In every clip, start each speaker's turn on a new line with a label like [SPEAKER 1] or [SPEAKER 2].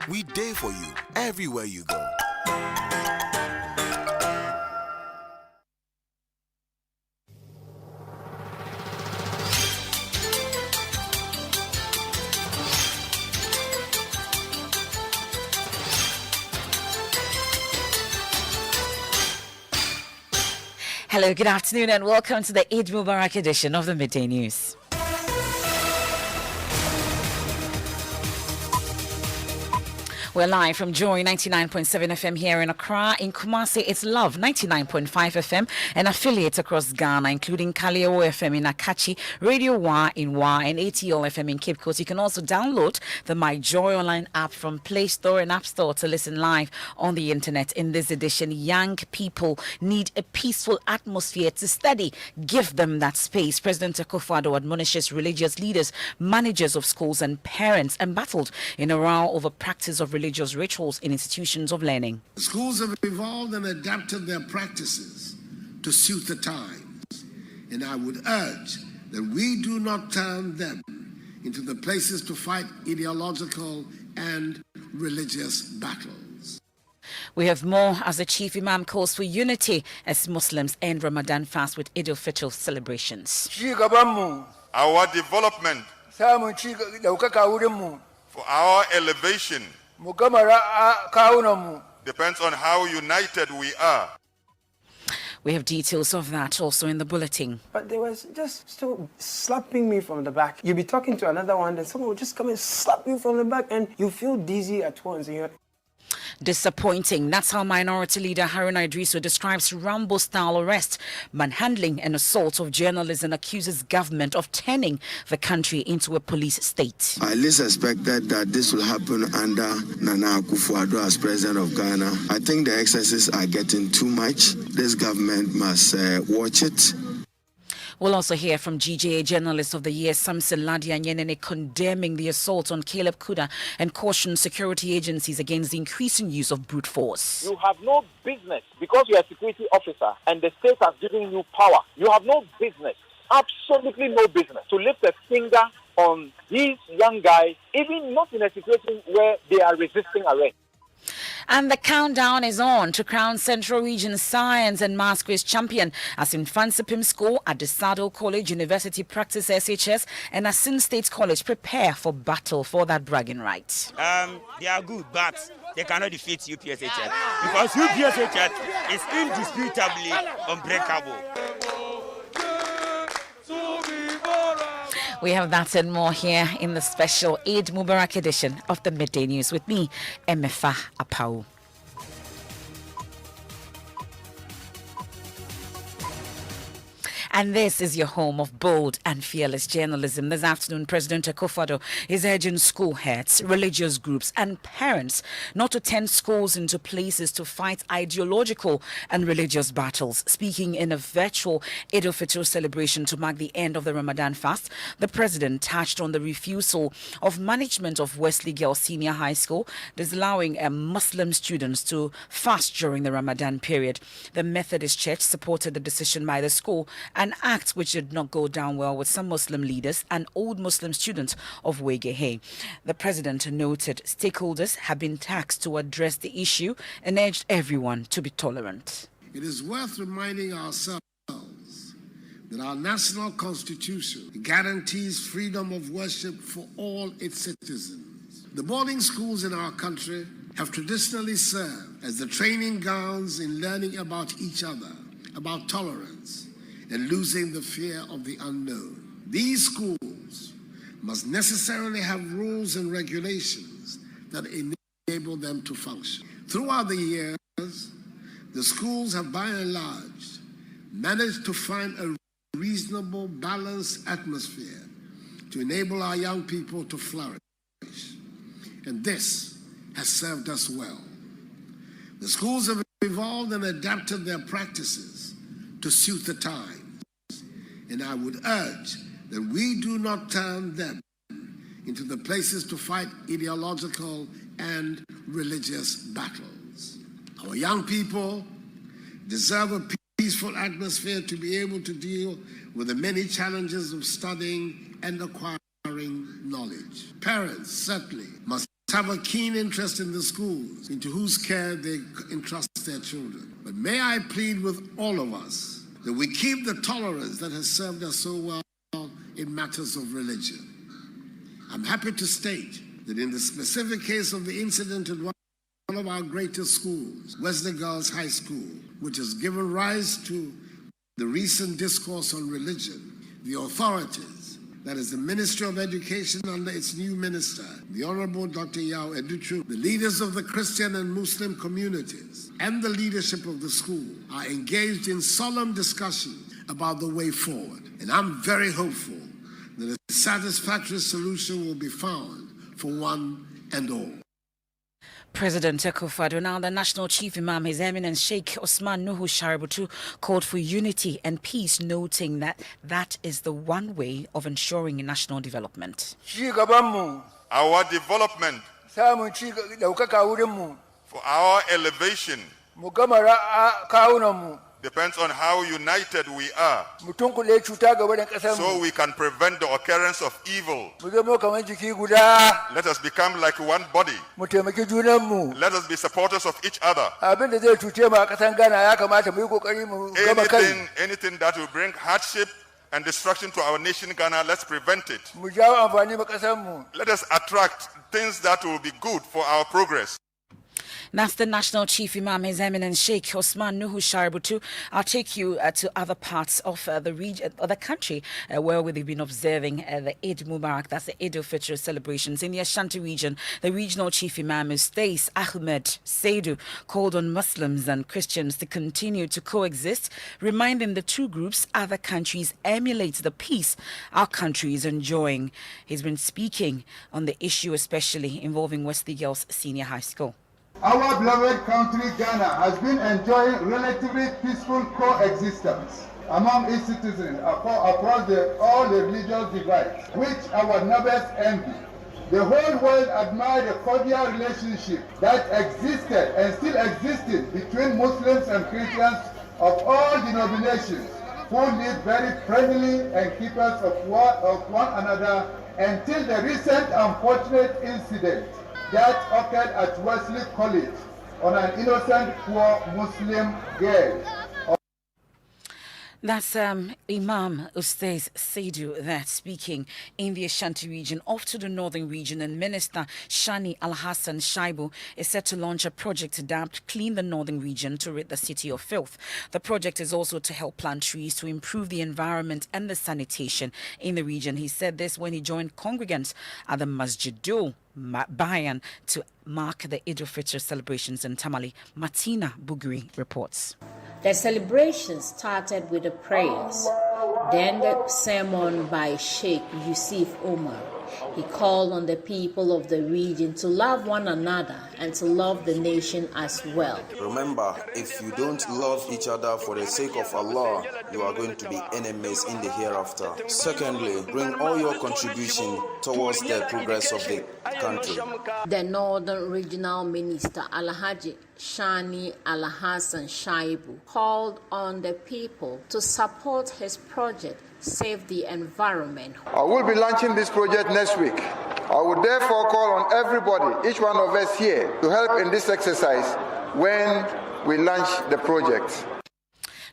[SPEAKER 1] We day for you everywhere you go.
[SPEAKER 2] Hello, good afternoon, and welcome to the Eid Mubarak edition of the Midday News. We're live from Joy 99.7 FM here in Accra. In Kumasi, it's Love 99.5 FM and affiliates across Ghana, including Kaleo FM in Akachi, Radio Wa in Wa, and ATL FM in Cape Coast. You can also download the My Joy online app from Play Store and App Store to listen live on the internet. In this edition, young people need a peaceful atmosphere to study. Give them that space. President Akufo-Addo admonishes religious leaders, managers of schools, and parents embattled in a row over practice of religious rituals in institutions of learning.
[SPEAKER 3] Schools have evolved and adapted their practices to suit the times, and I would urge that we do not turn them into the places to fight ideological and religious battles.
[SPEAKER 2] We have more as the Chief Imam calls for unity as Muslims end Ramadan fast with Eid al-Fitr celebrations.
[SPEAKER 4] Our development, for our elevation, depends on how united we are.
[SPEAKER 2] We have details of that also in the bulletin.
[SPEAKER 5] But they were just still slapping me from the back. You'll be talking to another one, then someone will just come and slap you from the back, and you feel dizzy at once. And you're
[SPEAKER 2] disappointing. That's how Minority Leader Haruna Idrisu describes Rambo-style arrest, manhandling and assault of journalists, and accuses government of turning the country into a police state.
[SPEAKER 6] I least expected that this will happen under Nana Akufo-Addo as president of Ghana. I think the excesses are getting too much. This government must watch it.
[SPEAKER 2] We'll also hear from GJA Journalist of the Year Samson Ladianyenene condemning the assault on Caleb Kuda and cautioned security agencies against the increasing use of brute force.
[SPEAKER 7] You have no business, because you're a security officer and the state has given you power, you have no business, absolutely no business, to lift a finger on these young guys, even not in a situation where they are resisting arrest.
[SPEAKER 2] And the countdown is on to crown Central Region Science and Maths Quiz champion as in Fansipim School, at the Saddle College, University Practice SHS, and Asin State College prepare for battle for that bragging right.
[SPEAKER 8] They are good, but they cannot defeat UPSHS because UPSHS is indisputably unbreakable.
[SPEAKER 2] We have that and more here in the special Eid Mubarak edition of the Midday News with me, Emefa Apau. And this is your home of bold and fearless journalism. This afternoon, President Akufo-Addo is urging school heads, religious groups, and parents not to turn schools into places to fight ideological and religious battles. Speaking in a virtual Eid al-Fitr celebration to mark the end of the Ramadan fast, the president touched on the refusal of management of Wesley Girls Senior High School, disallowing Muslim students to fast during the Ramadan period. The Methodist Church supported the decision by the school, an act which did not go down well with some Muslim leaders and old Muslim students of Wegehe. The president noted stakeholders have been tasked to address the issue and urged everyone to be tolerant.
[SPEAKER 3] It is worth reminding ourselves that our national constitution guarantees freedom of worship for all its citizens. The boarding schools in our country have traditionally served as the training grounds in learning about each other, about tolerance, and losing the fear of the unknown. These schools must necessarily have rules and regulations that enable them to function. Throughout the years, the schools have by and large managed to find a reasonable, balanced atmosphere to enable our young people to flourish. And this has served us well. The schools have evolved and adapted their practices to suit the times. And I would urge that we do not turn them into the places to fight ideological and religious battles. Our young people deserve a peaceful atmosphere to be able to deal with the many challenges of studying and acquiring knowledge. Parents certainly must have a keen interest in the schools, into whose care they entrust their children. But may I plead with all of us that we keep the tolerance that has served us so well in matters of religion. I'm happy to state that in the specific case of the incident at one of our greatest schools, Wesley Girls High School, which has given rise to the recent discourse on religion, the authorities, that is the Ministry of Education under its new minister, the Honorable Dr. Yao Educhu, the leaders of the Christian and Muslim communities, and the leadership of the school are engaged in solemn discussions about the way forward. And I'm very hopeful that a satisfactory solution will be found for one and all.
[SPEAKER 2] President Akufo-Addo, now the National Chief Imam, His Eminence Sheikh Osman Nuhu Shaributu, called for unity and peace, noting that that is the one way of ensuring national development.
[SPEAKER 4] Our development, for our elevation, depends on how united we are, so we can prevent the occurrence of evil. Let us become like one body. Let us be supporters of each other. Anything that will bring hardship and destruction to our nation, Ghana, let's prevent it. Let us attract things that will be good for our progress.
[SPEAKER 2] That's the National Chief Imam, His Eminence Sheikh Osman Nuhu Shaributu. I'll take you to other parts of the region, the country, where they've been observing the Eid Mubarak, that's the Eid al-Fitr celebrations. In the Ashanti region, the regional Chief Imam, Ustaz Ahmed Saidu, called on Muslims and Christians to continue to coexist, reminding the two groups other countries emulate the peace our country is enjoying. He's been speaking on the issue, especially involving Wesley Girls Senior High School.
[SPEAKER 9] Our beloved country, Ghana, has been enjoying relatively peaceful coexistence among its citizens across all the religious divides, which our neighbors envy. The whole world admired the cordial relationship that existed and still existed between Muslims and Christians of all denominations, who lived very friendly and keepers of one another until the recent unfortunate incident that occurred at Wesley College on an innocent poor Muslim girl.
[SPEAKER 2] That's Imam Ustaz Saidu there speaking in the Ashanti region. Off to the northern region, and Minister Shani Al-Hassan Shaibu is set to launch a project to clean the northern region to rid the city of filth. The project is also to help plant trees to improve the environment and the sanitation in the region. He said this when he joined congregants at the Masjidul Bayan to mark the Eid al-Fitr celebrations in Tamale. Martina Bugri reports.
[SPEAKER 10] The celebration started with the prayers, then the sermon by Sheikh Yusuf Omar. He called on the people of the region to love one another and to love the nation as well.
[SPEAKER 11] Remember, if you don't love each other for the sake of Allah, you are going to be enemies in the hereafter. Secondly, bring all your contribution towards the progress of the country.
[SPEAKER 10] The Northern Regional Minister Alhaji Shani Al-Hassan Shaibu called on the people to support his project, Save the Environment.
[SPEAKER 9] I will be launching this project next week. I would therefore call on everybody, each one of us here, to help in this exercise when we launch the project.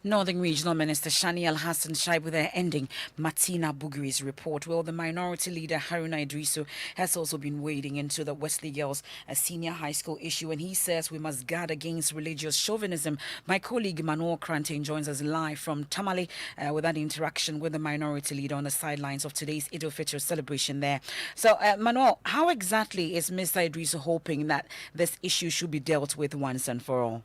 [SPEAKER 2] Northern Regional Minister Shani Al-Hassan Shaibu there ending Martina Bugri's report. Well, the minority leader Haruna Idrisu has also been wading into the Wesley Girls Senior High School issue, and he says we must guard against religious chauvinism. My colleague Manuel Krante joins us live from Tamale with that interaction with the minority leader on the sidelines of today's Eid al-Fitr celebration there. So, Manuel, how exactly is Mr. Idrisu hoping that this issue should be dealt with once and for all?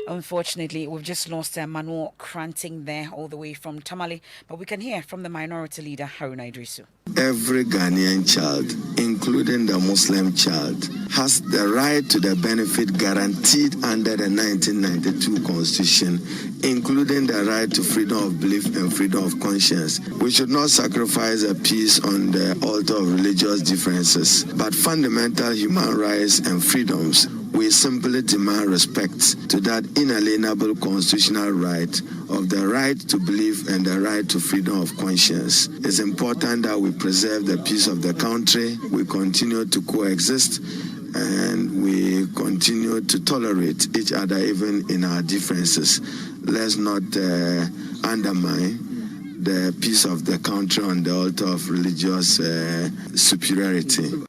[SPEAKER 2] Unfortunately, we've just lost Manuel Kranting there all the way from Tamale, but we can hear from the minority leader Haruna Idrisu.
[SPEAKER 6] Every Ghanaian child, including the Muslim child, has the right to the benefit guaranteed under the 1992 Constitution, including the right to freedom of belief and freedom of conscience. We should not sacrifice a peace on the altar of religious differences, but fundamental human rights and freedoms we simply demand respect to that inalienable constitutional right of the right to believe and the right to freedom of conscience. It's important that we preserve the peace of the country, we continue to coexist, and we continue to tolerate each other even in our differences. Let's not undermine the peace of the country on the altar of religious superiority.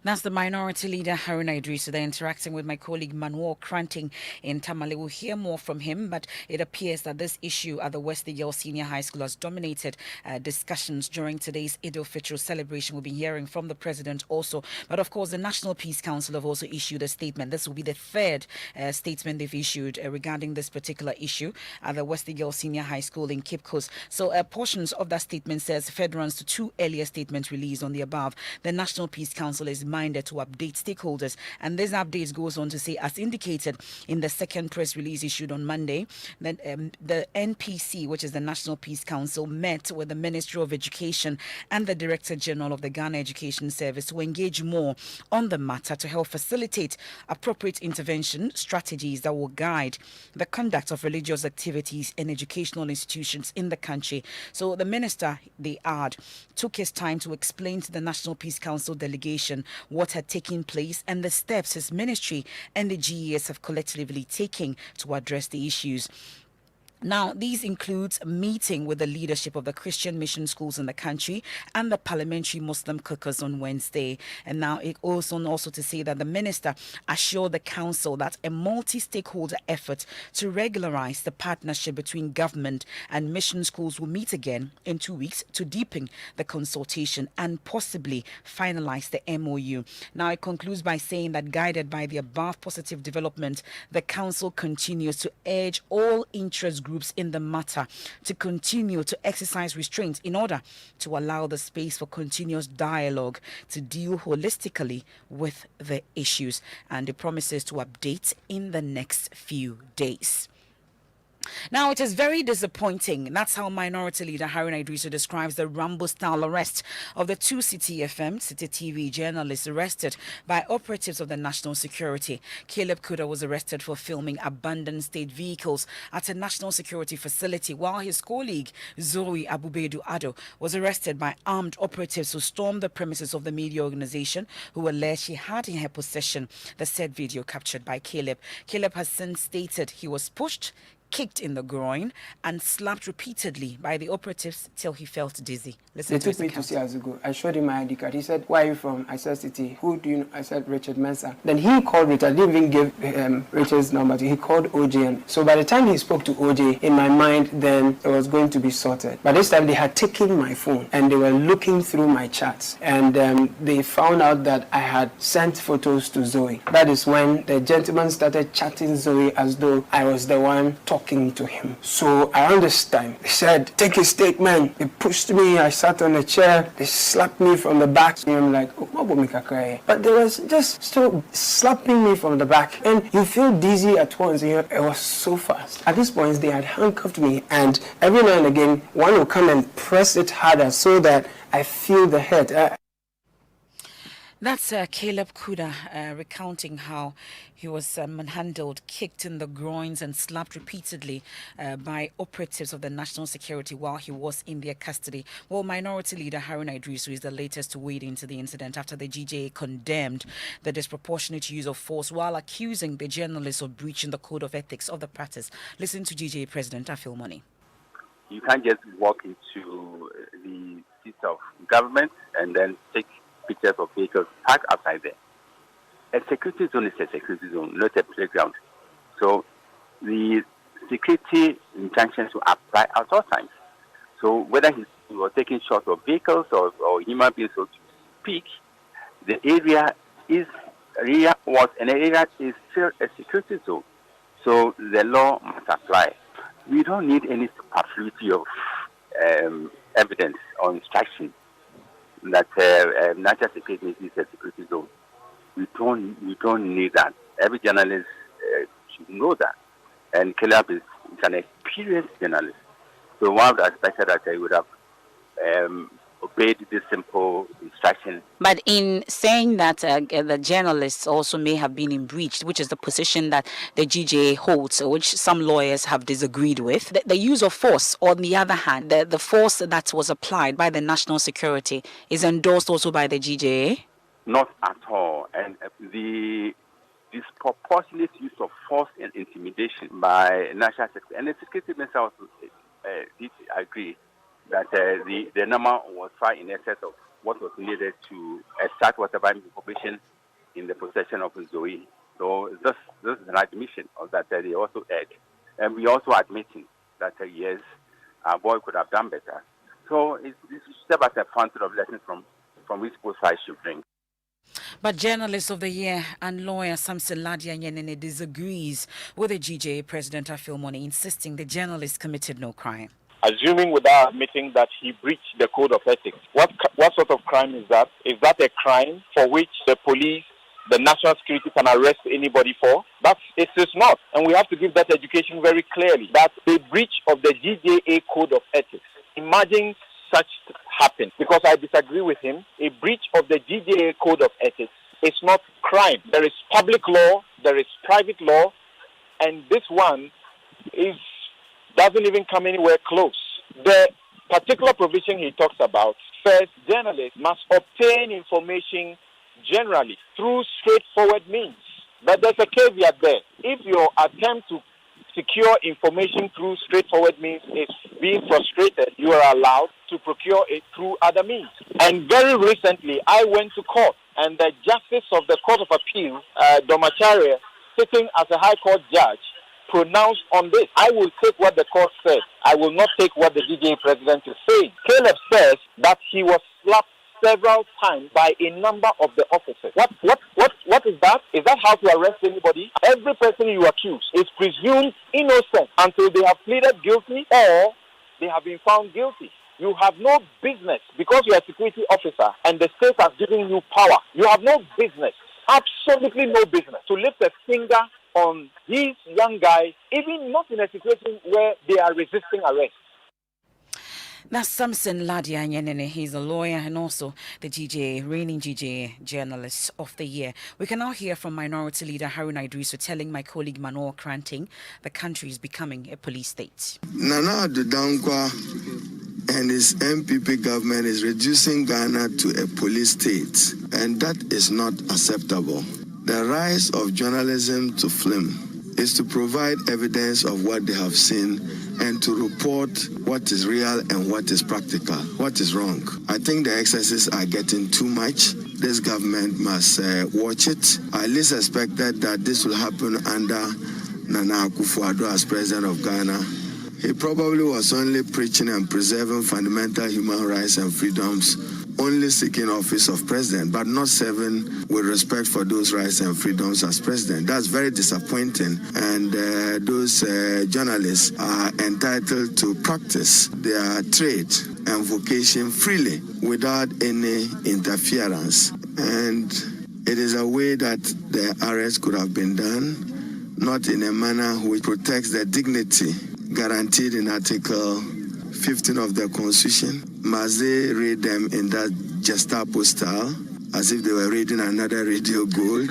[SPEAKER 2] That's the Minority Leader Haruna Idrisu. They're interacting with my colleague Manuel Cranting in Tamale. We'll hear more from him, but it appears that this issue at the Wesley Girls Senior High School has dominated discussions during today's Eid al-Fitr celebration. We'll be hearing from the president also. But of course, the National Peace Council have also issued a statement. This will be the third statement they've issued regarding this particular issue at the Wesley Girls Senior High School in Cape Coast. So portions of that statement says, furtherance to two earlier statements released on the above, the National Peace Council is minded to update stakeholders, and this update goes on to say, as indicated in the second press release issued on Monday, that the NPC, which is the National Peace Council, met with the Ministry of Education and the Director General of the Ghana Education Service to engage more on the matter to help facilitate appropriate intervention strategies that will guide the conduct of religious activities in educational institutions in the country. So the minister, they add, took his time to explain to the National Peace Council delegation what had taken place and the steps his ministry and the GES have collectively taken to address the issues. Now, these include a meeting with the leadership of the Christian mission schools in the country and the parliamentary Muslim caucus on Wednesday. And now it also to say that the minister assured the council that a multi-stakeholder effort to regularize the partnership between government and mission schools will meet again in 2 weeks to deepen the consultation and possibly finalize the MOU. Now, it concludes by saying that guided by the above positive development, the council continues to urge all interest groups in the matter to continue to exercise restraint in order to allow the space for continuous dialogue to deal holistically with the issues, and it promises to update in the next few days. Now, it is very disappointing. That's how Minority Leader Haruna Idrisu describes the Rambo-style arrest of the two City FM, City TV journalists arrested by operatives of the National Security. Caleb Kuda was arrested for filming abandoned state vehicles at a national security facility, while his colleague Zoe Abubedu Ado was arrested by armed operatives who stormed the premises of the media organization, who alleged she had in her possession the said video captured by Caleb. Caleb has since stated he was pushed, kicked in the groin, and slapped repeatedly by the operatives till he felt dizzy. Listen
[SPEAKER 5] they took me to see Azugo. I showed him my ID card. He said, "Where are you from?" I said, "City." "Who do you know?" I said, "Richard Mensah." Then he called Richard. I didn't even give Richard's number to. He called OJ. And so by the time he spoke to OJ, in my mind, then it was going to be sorted. But this time they had taken my phone and they were looking through my chats. And they found out that I had sent photos to Zoe. That is when the gentleman started chatting Zoe as though I was the one talking to him. So around this time, they said, "Take a statement." They pushed me. I sat on a chair. They slapped me from the back. And I'm like, "Oh, but they was just still slapping me from the back. And you feel dizzy at once. And it was so fast. At this point, they had handcuffed me. And every now and again, one will come and press it harder so that I feel the head.
[SPEAKER 2] That's Caleb Kuda recounting how he was manhandled, kicked in the groins and slapped repeatedly by operatives of the National Security while he was in their custody. Well, Minority Leader Haruna Idrisu is the latest to wade into the incident after the GJA condemned the disproportionate use of force while accusing the journalists of breaching the code of ethics of the practice. Listen to GJA President Afil Money.
[SPEAKER 12] You can't just walk into the seat of government and then take pictures of vehicles parked outside there. A security zone is a security zone, not a playground. So the security injunctions will apply at all times. So whether he was taking shots of vehicles or human beings, so to speak, the area is still a security zone. So the law must apply. We don't need any superfluity of evidence or instruction that national security is a security zone. We don't need that. Every journalist should know that. And Caleb is an experienced journalist. So one would have expected that he would have obeyed this simple instruction.
[SPEAKER 2] But in saying that the journalists also may have been in breach, which is the position that the GJA holds, which some lawyers have disagreed with, the use of force, on the other hand, the force that was applied by the national security is endorsed also by the GJA?
[SPEAKER 12] Not at all. And the disproportionate use of force and intimidation by national security, and the security minister also did agree that the number was far in excess of what was needed to extract whatever information in the possession of Zoe. So this is an admission of that they also had. And we also admitting that, yes, our boy could have done better. So this is serve as a fountain of lessons from which both sides should bring.
[SPEAKER 2] But Journalist of the Year and lawyer Samson Ladia-Nyenene disagrees with the GJA President Afil Mone, insisting the journalist committed no crime.
[SPEAKER 7] Assuming without admitting that he breached the code of ethics, what sort of crime is that? Is that a crime for which the police, the national security can arrest anybody for? It is not. And we have to give that education very clearly, that a breach of the GJA code of ethics. Imagine such happen, because I disagree with him. A breach of the GJA code of ethics is not crime. There is public law, there is private law, and this one doesn't even come anywhere close. The particular provision he talks about, first, journalists must obtain information generally through straightforward means. But there's a caveat there. If your attempt to secure information through straightforward means is being frustrated, you are allowed to procure it through other means. And very recently, I went to court, and the Justice of the Court of Appeal, Domacharya, sitting as a High Court judge, pronounced on this. I will take what the court said. I will not take what the GJA president is saying. Caleb says that he was slapped several times by a number of the officers. What is that? Is that how to arrest anybody? Every person you accuse is presumed innocent until they have pleaded guilty or they have been found guilty. You have no business, because you are a security officer and the state has given you power, you have no business, absolutely no business, to lift a finger on these young guys, even not in a situation where they are resisting arrest.
[SPEAKER 2] That's Samson Ladia-Nyenene. He's a lawyer and also the reigning GJA Journalist of the Year. We can now hear from Minority Leader Haruna Idrisu telling my colleague Manuel Kranting the country is becoming a police state.
[SPEAKER 6] Nana Addo Dankwa and his MPP government is reducing Ghana to a police state, and that is not acceptable. The rise of journalism to film is to provide evidence of what they have seen and to report what is real and what is practical, what is wrong. I think the excesses are getting too much. This government must watch it. I least expected that this will happen under Nana Akufo-Addo as president of Ghana. He probably was only preaching and preserving fundamental human rights and freedoms, only seeking office of president, but not serving with respect for those rights and freedoms as president. That's very disappointing, and those journalists are entitled to practice their trade and vocation freely without any interference. And it is a way that the arrest could have been done, not in a manner which protects the dignity guaranteed in Article 15 of the Constitution. Must they read them in that Gestapo style, as if they were reading another Radio Gold?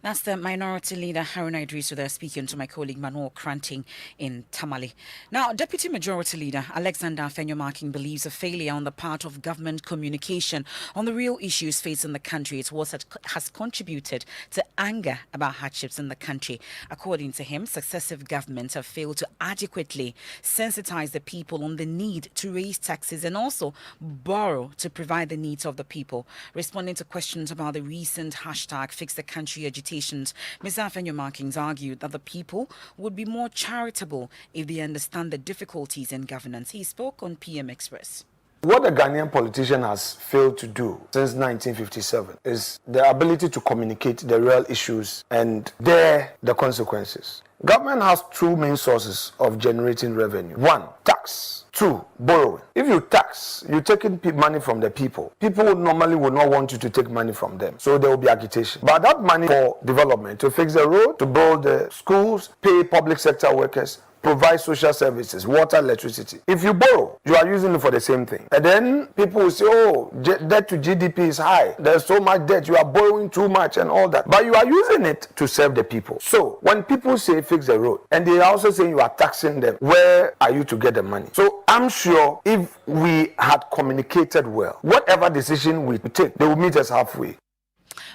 [SPEAKER 2] That's the Minority Leader Haruna Idrisu there speaking to my colleague Manuel Kranting in Tamale. Now, Deputy Majority Leader Alexander Afenyo-Markin believes a failure on the part of government communication on the real issues facing the country is what has contributed to anger about hardships in the country. According to him, successive governments have failed to adequately sensitize the people on the need to raise taxes and also borrow to provide the needs of the people. Responding to questions about the recent hashtag Fix the Country agitation, Mr. Afenyo-Markin argued that the people would be more charitable if they understand the difficulties in governance. He spoke on PM Express.
[SPEAKER 13] What the Ghanaian politician has failed to do since 1957 is the ability to communicate the real issues and the consequences. Government has two main sources of generating revenue. One, tax. Two, borrowing. If you tax, you're taking money from the people. People normally would not want you to take money from them, so there will be agitation. But that money for development, to fix the road, to build the schools, pay public sector workers, provide social services, water, electricity. If you borrow, you are using it for the same thing. And then people will say, oh, debt to GDP is high. There's so much debt. You are borrowing too much and all that. But you are using it to serve the people. So when people say fix the road, and they also say you are taxing them, where are you to get the money? So I'm sure if we had communicated well, whatever decision we take, they will meet us halfway.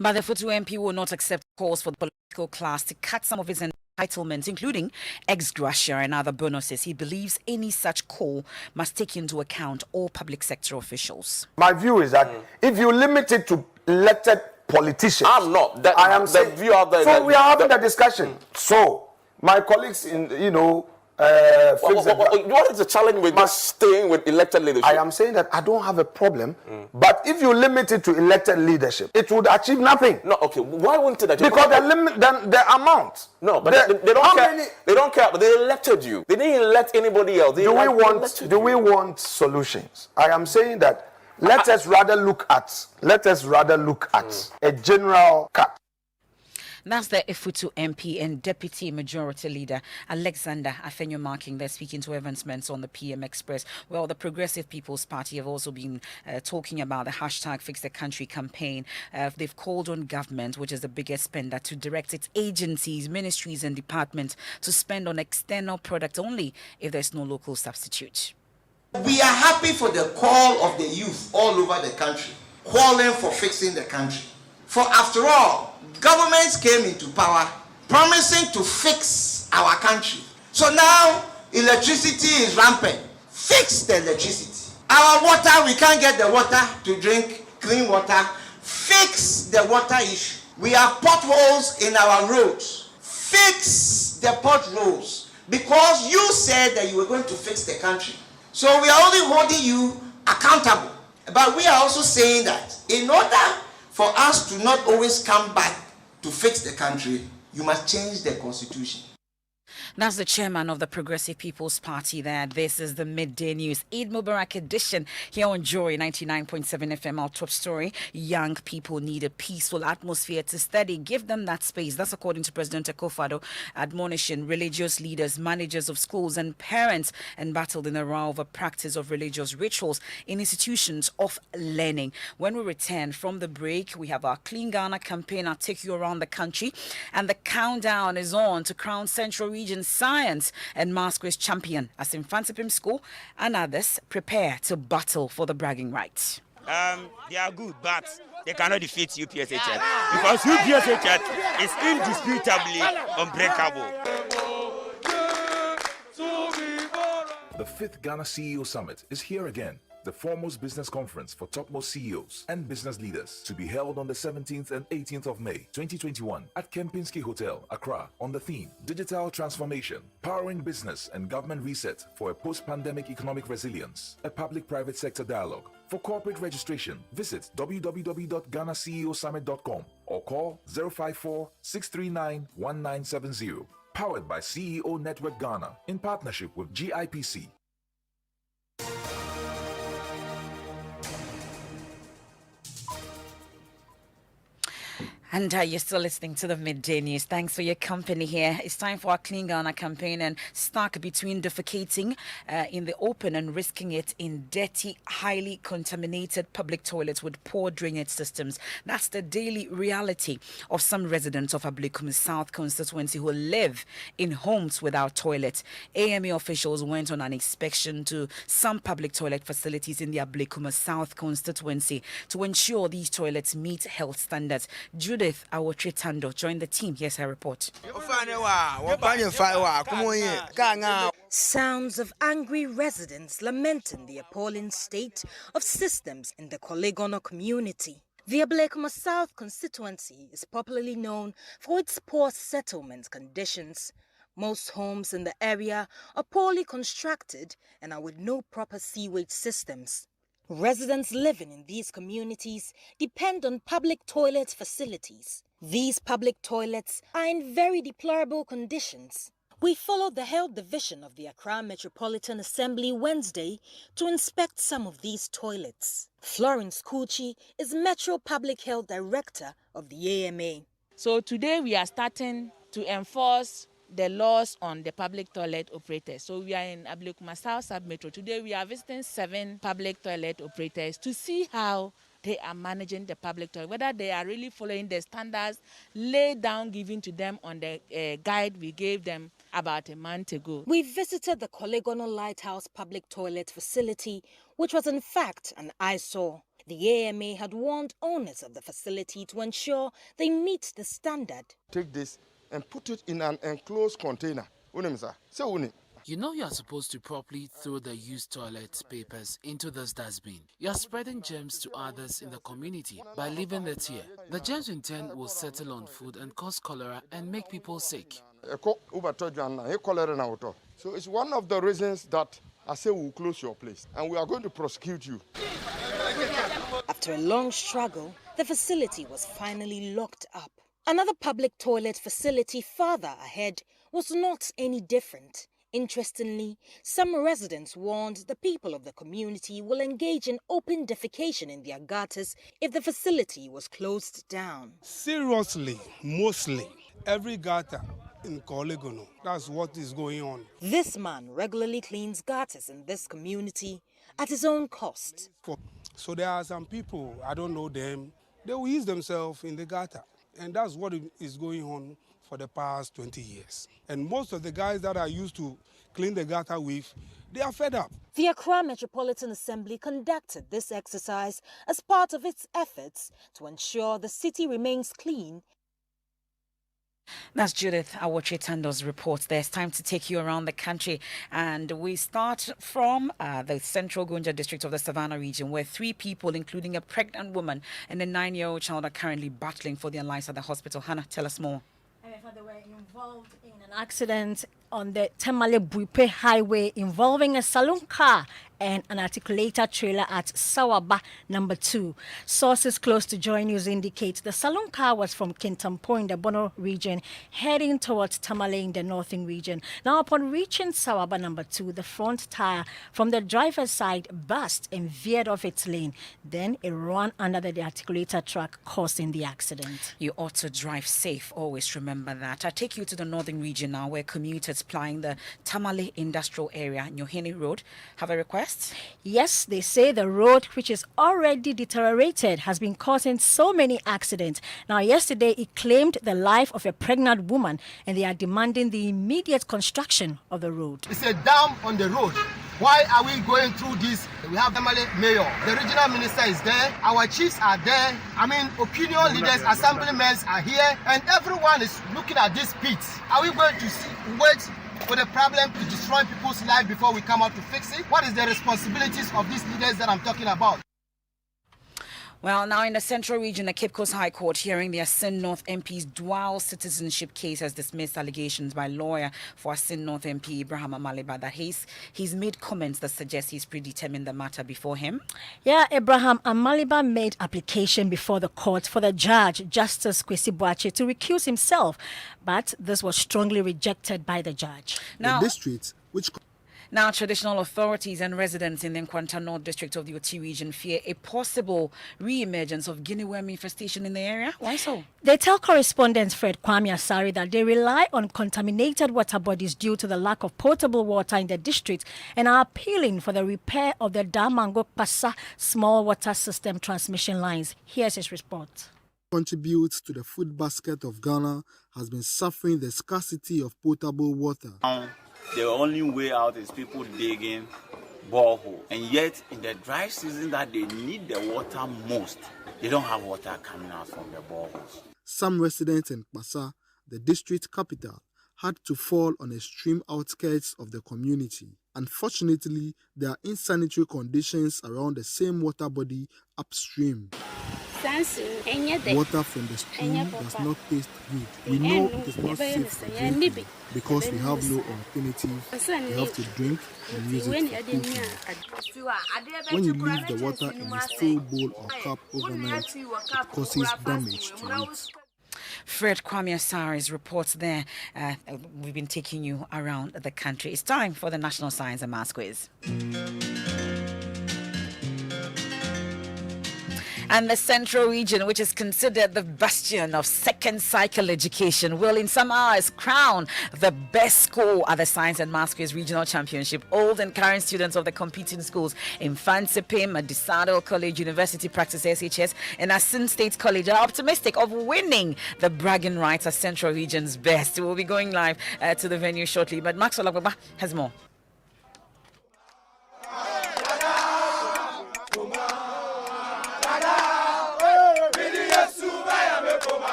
[SPEAKER 2] But the Futu MP will not accept calls for the political class to cut some of its entitlements, including ex gratia and other bonuses. He believes any such call must take into account all public sector officials.
[SPEAKER 13] My view is that if you limit it to elected politicians,
[SPEAKER 14] I'm not.
[SPEAKER 13] I am saying,
[SPEAKER 14] view out there.
[SPEAKER 13] So we are having the discussion. So my colleagues in
[SPEAKER 14] what is the challenge with just staying with elected leadership?
[SPEAKER 13] I am saying that I don't have a problem, but if you limit it to elected leadership, it would achieve nothing.
[SPEAKER 14] No, okay. Why wouldn't it achieve?
[SPEAKER 13] Because the amount.
[SPEAKER 14] No, but they don't care. They don't care. But they elected you. They didn't elect anybody else. Do
[SPEAKER 13] we want solutions? I am saying that let us rather look at a general cut.
[SPEAKER 2] That's the Ifutu MP and Deputy Majority Leader Alexander Afenyo marking. They're speaking to Evans Mensah on the PM Express. Well, the Progressive People's Party have also been talking about the hashtag Fix the Country campaign. They've called on government, which is the biggest spender, to direct its agencies, ministries and departments to spend on external product only if there's no local substitute.
[SPEAKER 15] We are happy for the call of the youth all over the country, calling for fixing the country. For after all, governments came into power promising to fix our country. So now electricity is rampant. Fix the electricity. Our water, we can't get the water to drink, clean water. Fix the water issue. We have potholes in our roads. Fix the potholes. Because you said that you were going to fix the country. So we are only holding you accountable. But we are also saying that in order for us to not always come back to fix the country, you must change the constitution.
[SPEAKER 2] That's the chairman of the Progressive People's Party there. This is the Midday News Eid Mubarak edition here on Joy 99.7 FM. Our top story: young people need a peaceful atmosphere to study. Give them that space. That's according to President Akufo-Addo, admonishing religious leaders, managers of schools and parents embattled in a row over practice of religious rituals in institutions of learning. When we return from the break, we have our Clean Ghana campaign. I'll take you around the country, and the countdown is on to crown Central Region Science and Maths Quiz champion as Infantipim School and others prepare to battle for the bragging rights.
[SPEAKER 8] They are good, but they cannot defeat UPSHF because UPSHF is indisputably unbreakable.
[SPEAKER 16] The 5th Ghana CEO Summit is here again. The foremost business conference for topmost CEOs and business leaders, to be held on the 17th and 18th of May 2021 at Kempinski Hotel, Accra, on the theme Digital Transformation, Powering Business and Government Reset for a Post-Pandemic Economic Resilience, a Public-Private Sector Dialogue. For corporate registration, visit www.ghanaceosummit.com or call 054-639-1970. Powered by CEO Network Ghana in partnership with GIPC.
[SPEAKER 2] And you're still listening to the Midday News. Thanks for your company here. It's time for our Clean Ghana campaign, and stuck between defecating in the open and risking it in dirty, highly contaminated public toilets with poor drainage systems. That's the daily reality of some residents of Ablekuma South constituency who live in homes without toilets. AMA officials went on an inspection to some public toilet facilities in the Ablekuma South constituency to ensure these toilets meet health standards. Judith Awotritando joined the team. Here's her report.
[SPEAKER 17] Sounds of angry residents lamenting the appalling state of systems in the Kolegono community. The Ablekuma South constituency is popularly known for its poor settlement conditions. Most homes in the area are poorly constructed and are with no proper sewage systems. Residents living in these communities depend on public toilet facilities. These public toilets are in very deplorable conditions. We followed the Health Division of the Accra Metropolitan Assembly Wednesday to inspect some of these toilets. Florence Kuchi is Metro Public Health Director of the AMA.
[SPEAKER 18] So today we are starting to enforce the laws on the public toilet operators. So we are in Ablekuma South Sub-Metro. Today we are visiting 7 public toilet operators to see how they are managing the public toilet, whether they are really following the standards laid down given to them on the guide we gave them about a month ago.
[SPEAKER 17] We visited the Kolegono Lighthouse public toilet facility, which was in fact an eyesore. The AMA had warned owners of the facility to ensure they meet the standard.
[SPEAKER 19] Take this and put it in an enclosed container.
[SPEAKER 20] You know you are supposed to properly throw the used toilet papers into this dustbin. You are spreading germs to others in the community by leaving it here. The germs in turn will settle on food and cause cholera and make people sick.
[SPEAKER 19] So it's one of the reasons that I say we'll close your place and we are going to prosecute you.
[SPEAKER 17] After a long struggle, the facility was finally locked up. Another public toilet facility further ahead was not any different. Interestingly, some residents warned the people of the community will engage in open defecation in their gutters if the facility was closed down.
[SPEAKER 21] Seriously, mostly, every gutter in Kolegono, that's what is going on.
[SPEAKER 17] This man regularly cleans gutters in this community at his own cost.
[SPEAKER 21] So there are some people, I don't know them, they will use themselves in the gutter. And that's what is going on for the past 20 years. And most of the guys that I used to clean the gutter with, they are fed up.
[SPEAKER 17] The Accra Metropolitan Assembly conducted this exercise as part of its efforts to ensure the city remains clean.
[SPEAKER 2] That's Judith Awochetando's report. There's time to take you around the country, and we start from the central Gonja district of the Savannah region, where 3 people, including a pregnant woman and a 9-year-old child, are currently battling for their lives at the hospital. Hannah, tell us more.
[SPEAKER 22] They were involved in an accident on the Tamale-Buipe highway involving a saloon car and an articulator trailer at Sawaba number 2. Sources close to Joy News indicate the saloon car was from Kintampo in the Bono region heading towards Tamale in the northern region. Now, upon reaching Sawaba number 2, the front tire from the driver's side burst and veered off its lane. Then it ran under the articulator truck, causing the accident.
[SPEAKER 2] You ought to drive safe. Always remember that. I take you to the northern region now, where commuters plying the Tamale industrial area, Nyohini Road, have a request.
[SPEAKER 22] Yes, they say the road, which is already deteriorated, has been causing so many accidents. Now, yesterday, it claimed the life of a pregnant woman, and they are demanding the immediate construction of the road.
[SPEAKER 23] It's a dam on the road. Why are we going through this? We have the mayor, the regional minister is there, our chiefs are there, opinion leaders, assemblymen are here, and everyone is looking at this pit. Are we going to wait for the problem to destroy people's life before we come out to fix it? What is the responsibilities of these leaders that I'm talking about?
[SPEAKER 2] Well, now in the central region, the Cape Coast High Court hearing the Asin North MP's dual citizenship case has dismissed allegations by lawyer for Asin North MP Ibrahim Amaliba that he's made comments that suggest he's predetermined the matter before him.
[SPEAKER 22] Yeah, Ibrahim Amaliba made application before the court for the judge, Justice Kwesi Boakye, to recuse himself, but this was strongly rejected by the judge.
[SPEAKER 2] Now,
[SPEAKER 23] the district,
[SPEAKER 2] Now, traditional authorities and residents in the Nkwanta North district of the Oti region fear a possible re-emergence of guinea worm infestation in the area. Why so?
[SPEAKER 22] They tell correspondent Fred Kwame Asari that they rely on contaminated water bodies due to the lack of potable water in the district and are appealing for the repair of the Damango Pasa small water system transmission lines. Here's his report.
[SPEAKER 24] Contributes to the food basket of Ghana has been suffering the scarcity of potable water.
[SPEAKER 25] The only way out is people digging borehole, and yet in the dry season that they need the water most, they don't have water coming out from the boreholes.
[SPEAKER 24] Some residents in Pasa, the district capital, had to fall on extreme outskirts of the community. Unfortunately, there are insanitary conditions around the same water body upstream. Water from the stream does not taste good. We know it is not safe for drinking because we have no alternative. We have to drink and use it for cooking. When you leave the water in a still bowl or cup overnight, it causes damage to it.
[SPEAKER 2] Fred Kwame Asari's reports there. We've been taking you around the country. It's time for the National Science and Maths Quiz. And the Central Region, which is considered the bastion of second cycle education, will in some hours crown the best school at the Science and Maths Quiz Regional Championship. Old and current students of the competing schools in Fansipim, Adisado College, University Practice SHS, and Asin State College are optimistic of winning the bragging rights as Central Region's best. We'll be going live to the venue shortly, but Maxwell Agbagba has more.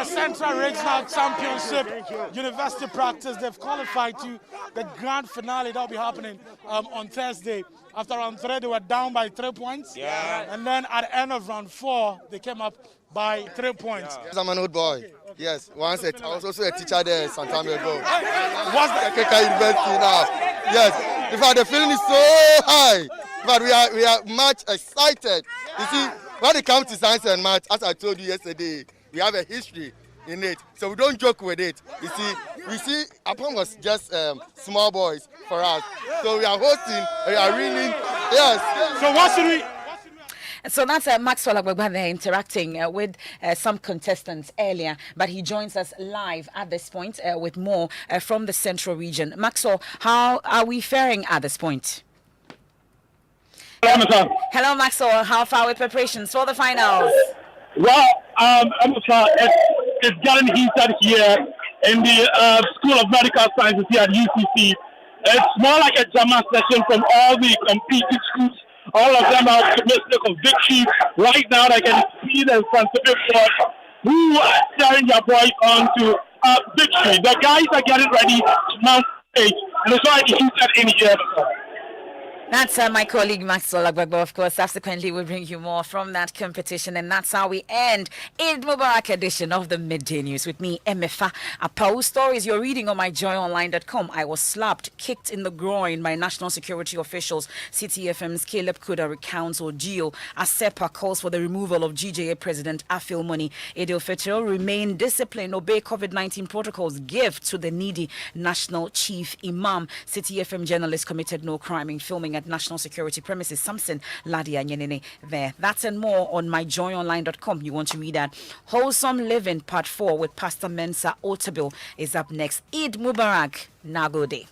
[SPEAKER 1] Central Regional Championship University Practice. They've qualified to the grand finale that will be happening on Thursday. After round 3, they were down by 3 points.
[SPEAKER 3] Yeah.
[SPEAKER 1] And then at the end of round 4, they came up by 3 points.
[SPEAKER 3] Yes, I'm an old boy. Yes, I was also a teacher there some time ago.
[SPEAKER 1] What's
[SPEAKER 3] the KK University now? Yes. In fact, the feeling is so high. But we are much excited. You see, when it comes to science and math, as I told you yesterday, we have a history in it, so we don't joke with it. You see, we see Apong was just small boys for us, so we are hosting, we are winning. Yes.
[SPEAKER 1] So what should we?
[SPEAKER 2] So that's Maxwell Agbagba there interacting with some contestants earlier, but he joins us live at this point with more from the Central Region. Maxwell, how are we faring at this point? Hello, Maxwell. How far with preparations for the finals?
[SPEAKER 4] Well, it's getting heated here in the School of Medical Sciences here at UCC. It's more like a German session from all the competing schools. All of them are optimistic of victory. Right now, I can see them from the board who are steering their boys on to victory. The guys are getting ready to mount stage, and it's already heated in here.
[SPEAKER 2] That's my colleague Maxwell Agbagba, of course. Subsequently, we'll bring you more from that competition. And that's how we end Eid Mubarak edition of the Midday News with me, Emefa. Apau stories you're reading on myjoyonline.com. I was slapped, kicked in the groin by national security officials. CTFM's Caleb Kuda recounts ordeal. ASEPA calls for the removal of GJA President Afil Money. Eidil Fitr remain disciplined, obey COVID-19 protocols, give to the needy national chief imam. CTFM journalist committed no crime in filming at national security premises. Samson Ladia Nyenene there. That's and more on myjoyonline.com. You want to read that. Wholesome Living Part 4 with Pastor Mensa Otabil is up next. Eid Mubarak. Nagode.